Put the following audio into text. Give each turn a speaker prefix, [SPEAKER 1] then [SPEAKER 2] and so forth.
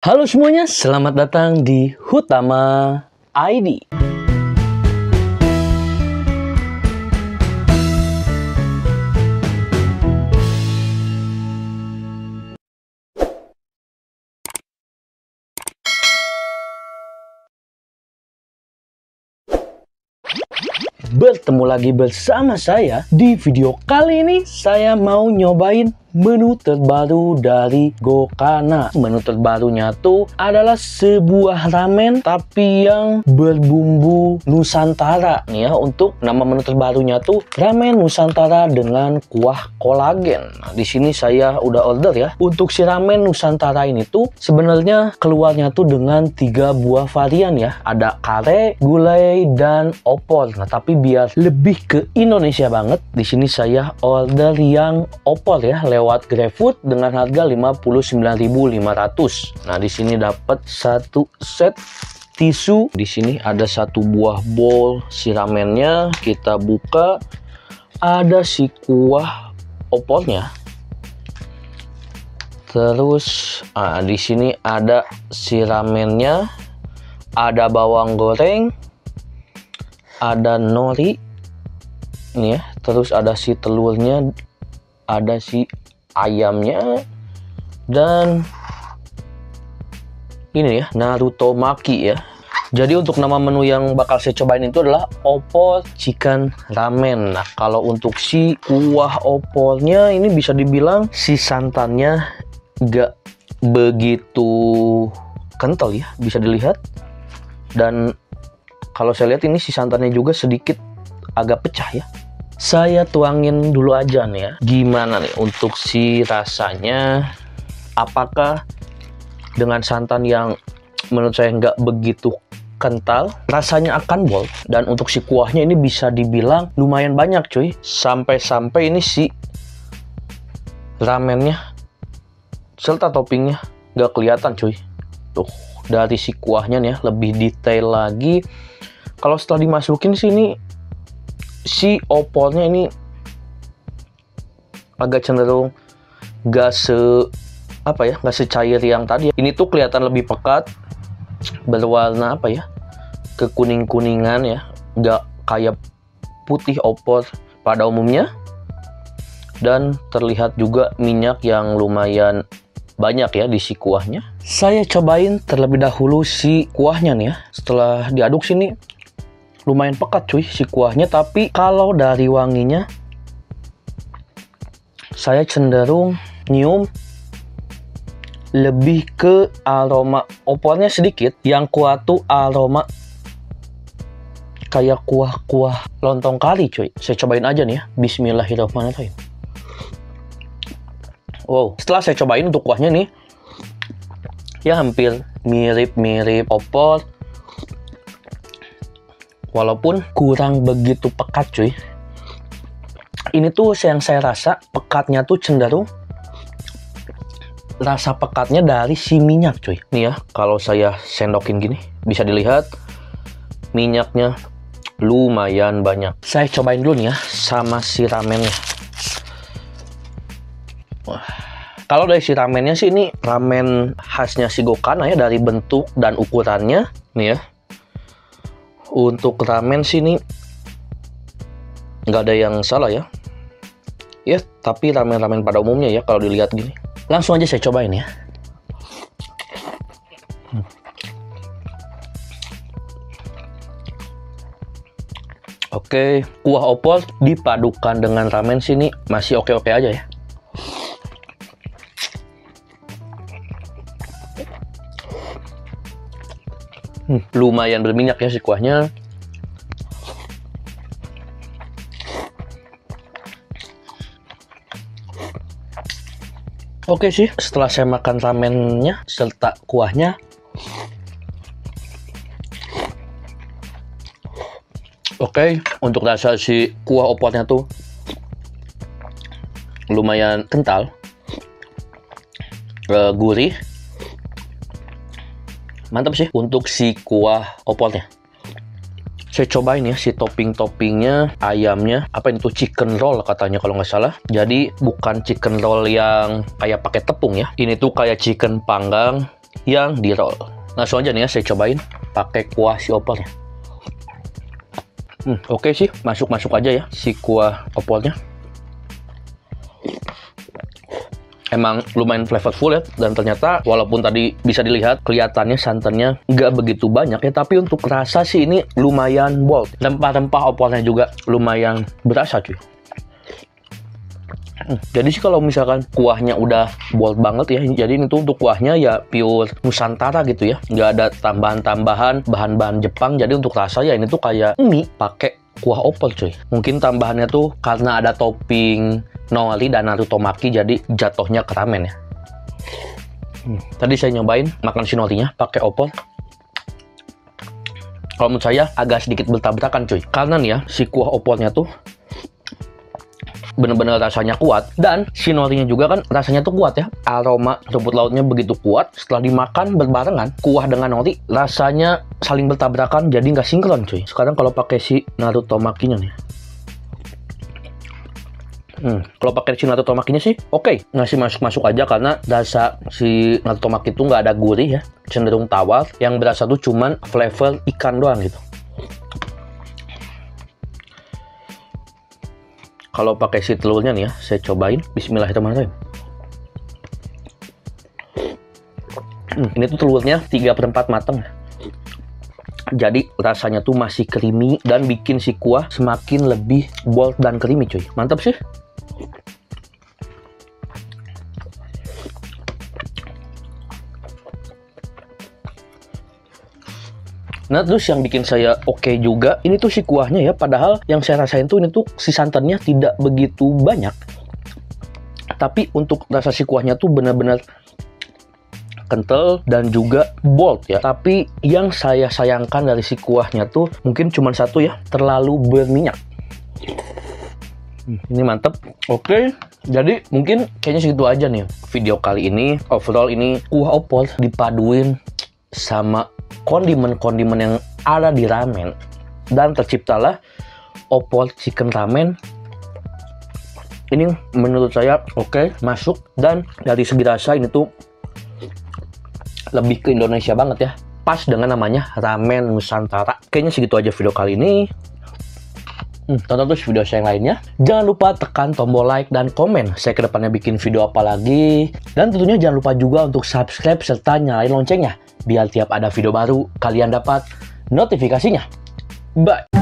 [SPEAKER 1] Halo semuanya, selamat datang di Hutama ID. Bertemu lagi bersama saya. Di video kali ini saya mau nyobain menu terbaru dari Gokana. Menu terbarunya tuh adalah sebuah ramen tapi yang berbumbu Nusantara nih ya. Untuk nama menu terbarunya tuh ramen Nusantara dengan kuah kolagen. Nah, di sini saya udah order ya. Untuk si ramen Nusantara ini tuh sebenarnya keluarnya tuh dengan 3 buah varian ya. Ada kare, gulai, dan opor. Nah, tapi biar lebih ke Indonesia banget, di sini saya order yang opor ya lewat GrabFood dengan harga 59.500. Nah, di sini dapat satu set tisu. Di sini ada satu buah bowl si ramennya. Kita buka, ada si kuah opornya. Terus, di sini ada si ramennya, ada bawang goreng, ada nori, ini ya. Terus ada si telurnya, ada si ayamnya, dan ini ya Naruto Maki ya. Jadi untuk nama menu yang bakal saya cobain itu adalah opor chicken ramen. Nah, kalau untuk si kuah opornya ini bisa dibilang si santannya gak begitu kental ya, bisa dilihat. Dan kalau saya lihat ini si santannya juga sedikit agak pecah ya. Saya tuangin dulu aja nih ya. Gimana nih untuk si rasanya? Apakah dengan santan yang menurut saya nggak begitu kental, rasanya akan bol. Dan untuk si kuahnya ini bisa dibilang lumayan banyak cuy. Sampai-sampai ini si ramennya serta toppingnya nggak kelihatan cuy. Tuh, dari si kuahnya nih ya, lebih detail lagi. Kalau setelah dimasukin sini, si opornya ini agak cenderung gak secair yang tadi. Ini tuh kelihatan lebih pekat, berwarna kekuning-kuningan ya, gak kayak putih opor pada umumnya. Dan terlihat juga minyak yang lumayan banyak ya di si kuahnya. Saya cobain terlebih dahulu si kuahnya nih ya. Setelah diaduk sini lumayan pekat cuy si kuahnya, tapi kalau dari wanginya saya cenderung nyium lebih ke aroma opornya sedikit. Yang kuat tuh aroma kayak kuah-kuah lontong kari cuy. Saya cobain aja nih ya. Bismillahirrahmanirrahim. Wow, setelah saya cobain untuk kuahnya nih ya hampir mirip-mirip opor, walaupun kurang begitu pekat cuy. Ini tuh yang saya rasa pekatnya tuh cenderung rasa pekatnya dari si minyak cuy. Nih ya, kalau saya sendokin gini bisa dilihat minyaknya lumayan banyak. Saya cobain dulu nih ya sama si ramennya. Wah, kalau dari si ramennya sih ini ramen khasnya si Gokana ya, dari bentuk dan ukurannya nih ya. Untuk ramen sini nggak ada yang salah ya. Ya, tapi ramen-ramen pada umumnya ya kalau dilihat gini. Langsung aja saya cobain ya. Oke, kuah opor dipadukan dengan ramen sini masih oke-oke aja ya. Lumayan berminyak ya si kuahnya. Oke sih, setelah saya makan ramennya serta kuahnya, oke, untuk rasa si kuah opornya tuh lumayan kental, gurih. Mantap sih untuk si kuah opornya. Saya cobain ya si topping-toppingnya, ayamnya, apa itu chicken roll katanya kalau nggak salah. Jadi bukan chicken roll yang kayak pakai tepung ya. Ini tuh kayak chicken panggang yang di roll. Langsung aja nih ya, saya cobain pakai kuah si opolnya. Oke sih, masuk aja ya si kuah opolnya. Emang lumayan flavorful ya, dan ternyata walaupun tadi bisa dilihat kelihatannya santannya nggak begitu banyak ya, tapi untuk rasa sih ini lumayan bold. Rempah-rempah opolnya juga lumayan berasa cuy. Jadi sih kalau misalkan kuahnya udah bold banget ya, jadi ini tuh untuk kuahnya ya pure Nusantara gitu ya, nggak ada tambahan-tambahan bahan-bahan Jepang. Jadi untuk rasa ya ini tuh kayak mie pakai kuah opol cuy. Mungkin tambahannya tuh karena ada topping nori dan narutomaki, jadi jatuhnya ke ramen ya. Tadi saya nyobain makan si norinya pakai opol. Kalau menurut saya agak sedikit bertabrakan cuy, karena nih ya si kuah opolnya tuh bener-bener rasanya kuat, dan si norinya juga kan rasanya tuh kuat ya. Aroma rumput lautnya begitu kuat, setelah dimakan berbarengan kuah dengan nori rasanya saling bertabrakan, jadi nggak sinkron cuy. Sekarang kalau pakai si narutomakinya nih, kalau pakai si narutomakinya sih oke, ngasih masuk aja, karena rasa si narutomaki itu nggak ada gurih ya, cenderung tawar, yang berasa tuh cuman flavor ikan doang gitu. Kalau pakai si telurnya nih ya, saya cobain. Bismillahirrahmanirrahim. Ini tuh telurnya 3/4 mateng. Jadi rasanya tuh masih creamy dan bikin si kuah semakin lebih bold dan creamy cuy. Mantap sih. Nah terus yang bikin saya oke juga, ini tuh si kuahnya ya, padahal yang saya rasain tuh ini tuh si santannya tidak begitu banyak, tapi untuk rasa si kuahnya tuh benar-benar kental dan juga bold ya. Tapi yang saya sayangkan dari si kuahnya tuh mungkin cuma satu ya, terlalu berminyak. Ini mantep. Oke, jadi mungkin kayaknya segitu aja nih video kali ini. Overall ini kuah opol dipaduin sama kondimen-kondimen yang ada di ramen, dan terciptalah opol chicken ramen. Ini menurut saya oke, masuk, dan dari segi rasa ini tuh lebih ke Indonesia banget ya, pas dengan namanya ramen Nusantara. Kayaknya segitu aja video kali ini. Tonton terus video saya yang lainnya. Jangan lupa tekan tombol like dan komen saya kedepannya bikin video apa lagi, dan tentunya jangan lupa juga untuk subscribe serta nyalain loncengnya biar tiap ada video baru kalian dapat notifikasinya. Bye.